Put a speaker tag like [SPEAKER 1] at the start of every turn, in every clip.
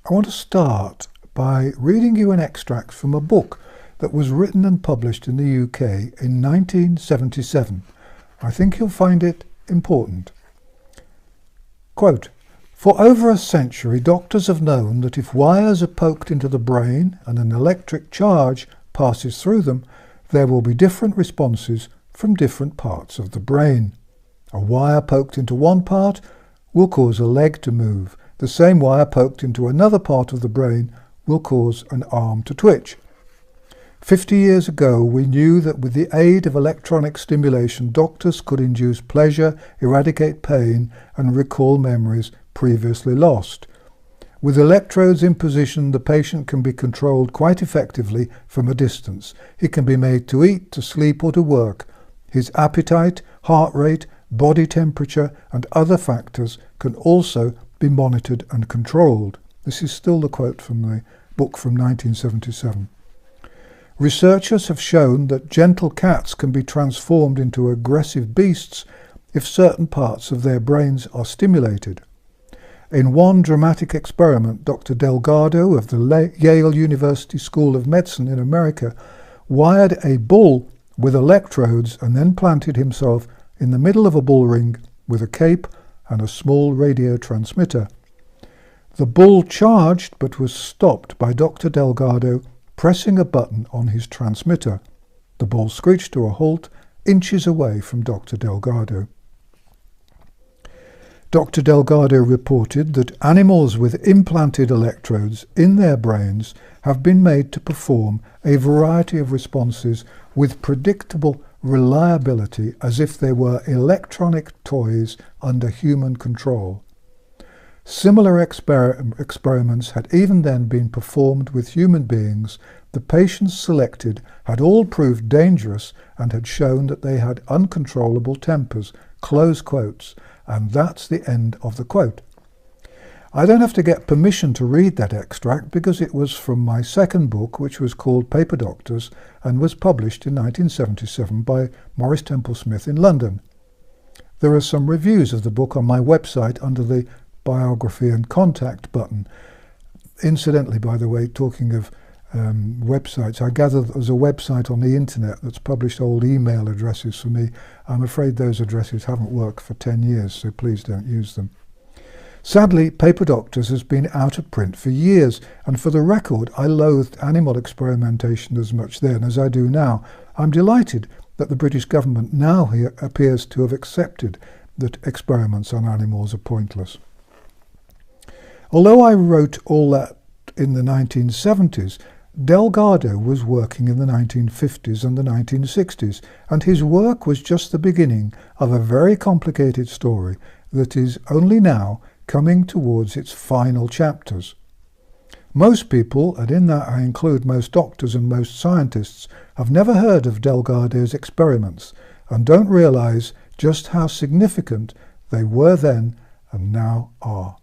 [SPEAKER 1] I want to start by reading you an extract from a book that was written and published in the UK in 1977. I think you'll find it important. Quote, "For over a century, doctors have known that if wires are poked into the brain and an electric charge passes through them, there will be different responses from different parts of the brain. A wire poked into one part will cause a leg to move. The same wire poked into another part of the brain will cause an arm to twitch. 50 years ago, we knew that with the aid of electronic stimulation, doctors could induce pleasure, eradicate pain, and recall memories previously lost. With electrodes in position, the patient can be controlled quite effectively from a distance. He can be made to eat, to sleep, or to work. His appetite, heart rate, body temperature, and other factors can also be monitored and controlled." This is still the quote from the book from 1977. "Researchers have shown that gentle cats can be transformed into aggressive beasts if certain parts of their brains are stimulated. In one dramatic experiment, Dr. Delgado of the Yale University School of Medicine in America wired a bull with electrodes and then planted himself in the middle of a bull ring with a cape and a small radio transmitter. The bull charged but was stopped by Dr. Delgado pressing a button on his transmitter. The bull screeched to a halt inches away from Dr. Delgado. Dr. Delgado reported that animals with implanted electrodes in their brains have been made to perform a variety of responses with predictable reliability as if they were electronic toys under human control. Similar experiments had even then been performed with human beings. The patients selected had all proved dangerous and had shown that they had uncontrollable tempers." Close quotes. And that's the end of the quote. I don't have to get permission to read that extract because it was from my second book, which was called Paper Doctors and was published in 1977 by Maurice Temple Smith in London. There are some reviews of the book on my website under the biography and contact button. Incidentally, by the way, talking of websites, I gather that there's a website on the internet that's published old email addresses for me. I'm afraid those addresses haven't worked for 10 years, so please don't use them. Sadly, Paper Doctors has been out of print for years, and for the record, I loathed animal experimentation as much then as I do now. I'm delighted that the British government now appears to have accepted that experiments on animals are pointless. Although I wrote all that in the 1970s, Delgado was working in the 1950s and the 1960s, and his work was just the beginning of a very complicated story that is only now coming towards its final chapters. Most people, and in that I include most doctors and most scientists, have never heard of Delgado's experiments and don't realize just how significant they were then and now are.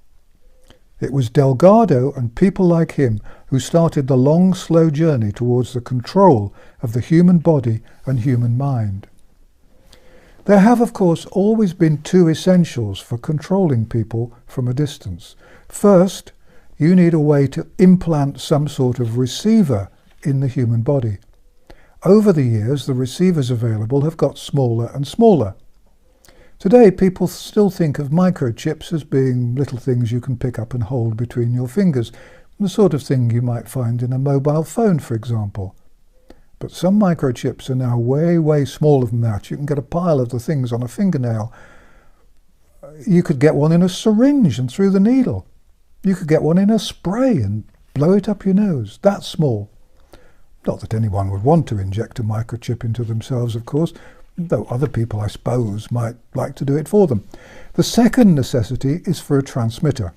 [SPEAKER 1] It was Delgado and people like him who started the long, slow journey towards the control of the human body and human mind. There have, of course, always been two essentials for controlling people from a distance. First, you need a way to implant some sort of receiver in the human body. Over the years, the receivers available have got smaller and smaller. Today, people still think of microchips as being little things you can pick up and hold between your fingers, the sort of thing you might find in a mobile phone, for example. But some microchips are now way, way smaller than that. You can get a pile of the things on a fingernail. You could get one in a syringe and through the needle. You could get one in a spray and blow it up your nose. That's small. Not that anyone would want to inject a microchip into themselves, of course, though other people, I suppose, might like to do it for them. The second necessity is for a transmitter.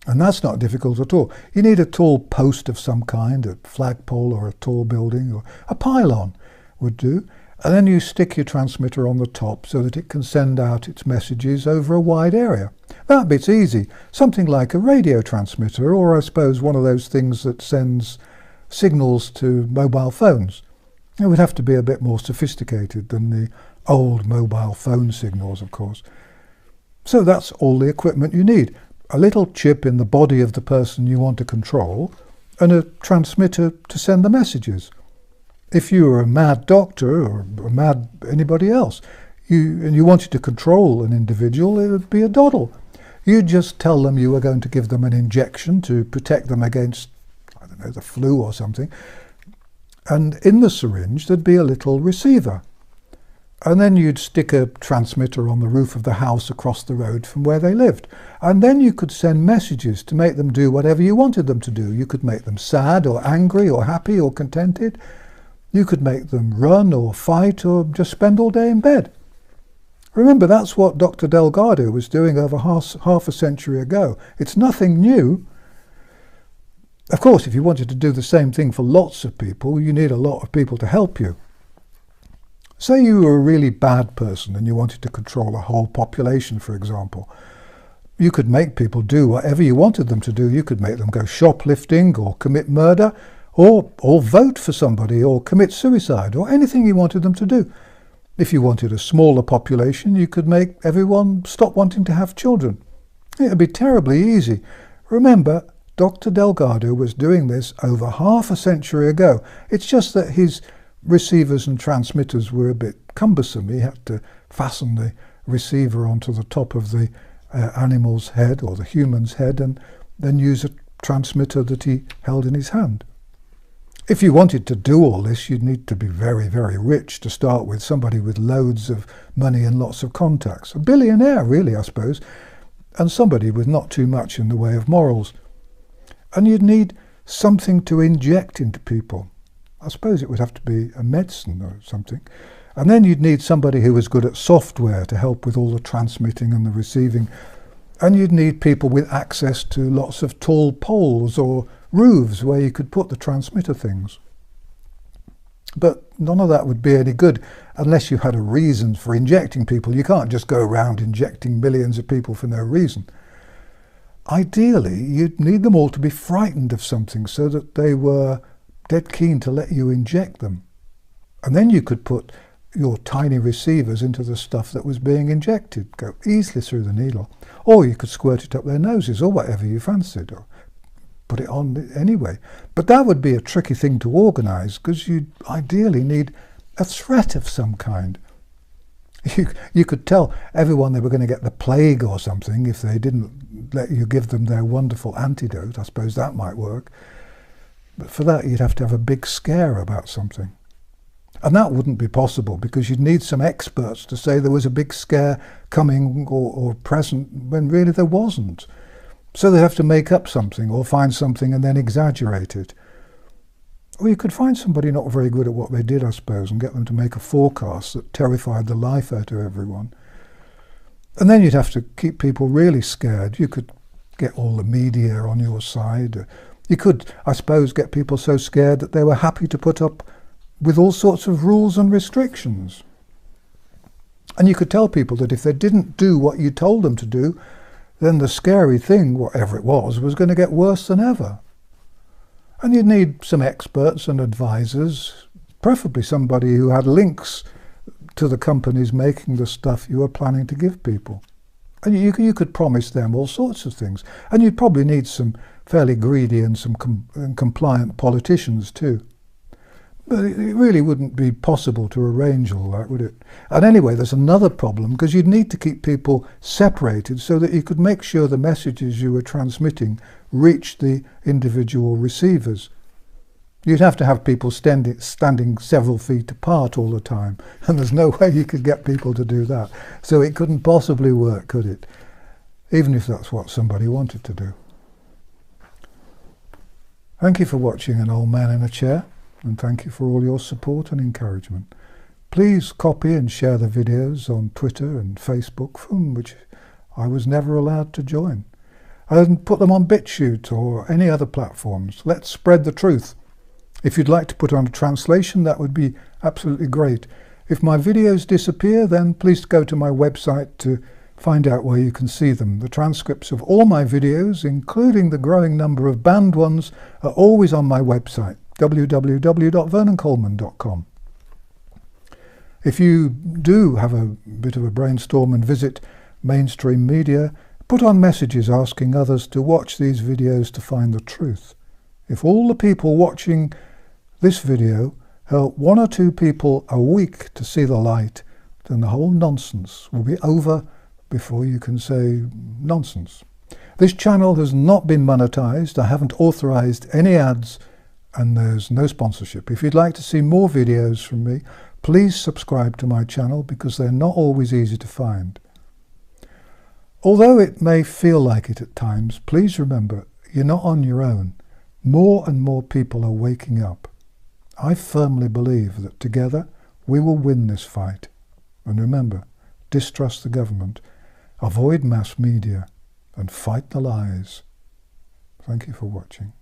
[SPEAKER 1] And that's not difficult at all. You need a tall post of some kind, a flagpole or a tall building, or a pylon would do. And then you stick your transmitter on the top so that it can send out its messages over a wide area. That bit's easy. Something like a radio transmitter, or I suppose one of those things that sends signals to mobile phones. It would have to be a bit more sophisticated than the old mobile phone signals, of course. So that's all the equipment you need. a little chip in the body of the person you want to control and a transmitter to send the messages. If you were a mad doctor or a mad anybody else, and you wanted to control an individual, it would be a doddle. You'd just tell them you were going to give them an injection to protect them against, I don't know, the flu or something. And in the syringe there'd be a little receiver. And then you'd stick a transmitter on the roof of the house across the road from where they lived. And then you could send messages to make them do whatever you wanted them to do. You could make them sad or angry or happy or contented. You could make them run or fight or just spend all day in bed. Remember, that's what Dr. Delgado was doing over half a century ago. It's nothing new. Of course, if you wanted to do the same thing for lots of people, you need a lot of people to help you. Say you were a really bad person and you wanted to control a whole population, for example. You could make people do whatever you wanted them to do. You could make them go shoplifting or commit murder or vote for somebody or commit suicide or anything you wanted them to do. If you wanted a smaller population, you could make everyone stop wanting to have children. It would be terribly easy. Remember, Dr. Delgado was doing this over half a century ago. It's just that his receivers and transmitters were a bit cumbersome. He had to fasten the receiver onto the top of the animal's head or the human's head and then use a transmitter that he held in his hand. If you wanted to do all this, you'd need to be very, very rich to start with, somebody with loads of money and lots of contacts. A billionaire, really, I suppose, and somebody with not too much in the way of morals. And you'd need something to inject into people. I suppose it would have to be a medicine or something. And then you'd need somebody who was good at software to help with all the transmitting and the receiving. And you'd need people with access to lots of tall poles or roofs where you could put the transmitter things. But none of that would be any good unless you had a reason for injecting people. You can't just go around injecting millions of people for no reason. Ideally, you'd need them all to be frightened of something so that they were dead keen to let you inject them. And then you could put your tiny receivers into the stuff that was being injected, go easily through the needle. Or you could squirt it up their noses or whatever you fancied, or put it on anyway. But that would be a tricky thing to organise because you'd ideally need a threat of some kind. You could tell everyone they were going to get the plague or something if they didn't let you give them their wonderful antidote. I suppose that might work. But for that you'd have to have a big scare about something. And that wouldn't be possible because you'd need some experts to say there was a big scare coming or present when really there wasn't. So they'd have to make up something or find something and then exaggerate it. Or you could find somebody not very good at what they did, I suppose, and get them to make a forecast that terrified the life out of everyone. And then you'd have to keep people really scared. You could get all the media on your side. You could, I suppose, get people so scared that they were happy to put up with all sorts of rules and restrictions. And you could tell people that if they didn't do what you told them to do, then the scary thing, whatever it was going to get worse than ever. And you'd need some experts and advisors, preferably somebody who had links to the companies making the stuff you were planning to give people. And you could promise them all sorts of things. And you'd probably need some fairly greedy and some compliant politicians too. But it really wouldn't be possible to arrange all that, would it? And anyway, there's another problem, because you'd need to keep people separated so that you could make sure the messages you were transmitting reached the individual receivers. You'd have to have people standing several feet apart all the time, and there's no way you could get people to do that. So it couldn't possibly work, could it? Even if that's what somebody wanted to do. Thank you for watching An Old Man in a Chair. And thank you for all your support and encouragement. Please copy and share the videos on Twitter and Facebook, from which I was never allowed to join. And put them on BitChute or any other platforms. Let's spread the truth. If you'd like to put on a translation, that would be absolutely great. If my videos disappear, then please go to my website to find out where you can see them. The transcripts of all my videos, including the growing number of banned ones, are always on my website, www.vernoncoleman.com. If you do have a bit of a brainstorm and visit mainstream media, Put on messages asking others to watch these videos to find the truth. If all the people watching this video help 1 or 2 people a week to see the light, then the whole nonsense will be over before you can say nonsense. This channel has not been monetized. I haven't authorized any ads, and there's no sponsorship. If you'd like to see more videos from me, please subscribe to my channel, because they're not always easy to find. Although it may feel like it at times, please remember, you're not on your own. More and more people are waking up. I firmly believe that together we will win this fight. And remember, distrust the government, avoid mass media, and fight the lies. Thank you for watching.